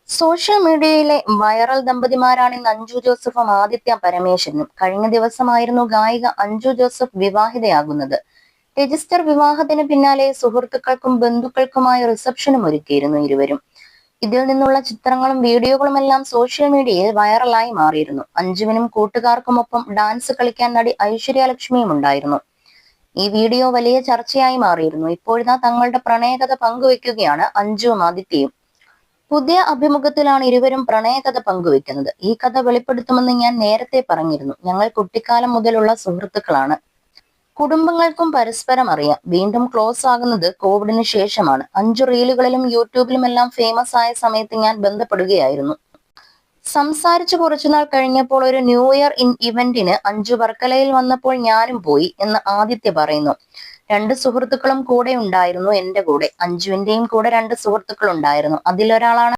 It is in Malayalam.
സോഷ്യൽ മീഡിയയിലെ വൈറൽ ദമ്പതിമാരാണ് ഇന്ന് അഞ്ജു ജോസഫും ആദിത്യ പരമേശ്വരനും. കഴിഞ്ഞ ദിവസമായിരുന്നു ഗായിക അഞ്ജു ജോസഫ് വിവാഹിതയാകുന്നത്. രജിസ്റ്റർ വിവാഹത്തിന് പിന്നാലെ സുഹൃത്തുക്കൾക്കും ബന്ധുക്കൾക്കുമായി റിസപ്ഷനും ഒരുക്കിയിരുന്നു ഇരുവരും. ഇതിൽ നിന്നുള്ള ചിത്രങ്ങളും വീഡിയോകളുമെല്ലാം സോഷ്യൽ മീഡിയയിൽ വൈറലായി മാറിയിരുന്നു. അഞ്ജുവിനും കൂട്ടുകാർക്കുമൊപ്പം ഡാൻസ് കളിക്കാൻ നടി ഐശ്വര്യ ലക്ഷ്മിയും ഉണ്ടായിരുന്നു. ഈ വീഡിയോ വലിയ ചർച്ചയായി മാറിയിരുന്നു. ഇപ്പോഴിതാ തങ്ങളുടെ പ്രണയകഥ പങ്കുവെക്കുകയാണ് അഞ്ജുവും ആദിത്യയും. പുതിയ അഭിമുഖത്തിലാണ് ഇരുവരും പ്രണയകഥ പങ്കുവെക്കുന്നത്. ഈ കഥ വെളിപ്പെടുത്തുമെന്ന് ഞാൻ നേരത്തെ പറഞ്ഞിരുന്നു. ഞങ്ങൾ കുട്ടിക്കാലം മുതലുള്ള സുഹൃത്തുക്കളാണ്. കുടുംബങ്ങൾക്കും പരസ്പരം അറിയാം. വീണ്ടും ക്ലോസ് ആകുന്നത് കോവിഡിന് ശേഷമാണ്. 5 റീലുകളിലും യൂട്യൂബിലുമെല്ലാം ഫേമസ് ആയ സമയത്ത് ഞാൻ ബന്ധപ്പെടുകയായിരുന്നു. സംസാരിച്ചു കുറച്ചുനാൾ കഴിഞ്ഞപ്പോൾ ഒരു ന്യൂ ഇയർ ഇവന്റിന് അഞ്ജു വർക്കലയിൽ വന്നപ്പോൾ ഞാനും പോയി എന്ന് ആദിത്യ പറയുന്നു. 2 സുഹൃത്തുക്കളും കൂടെ ഉണ്ടായിരുന്നു. എന്റെ കൂടെ അഞ്ജുവിന്റെയും കൂടെ 2 സുഹൃത്തുക്കൾ ഉണ്ടായിരുന്നു. അതിലൊരാളാണ്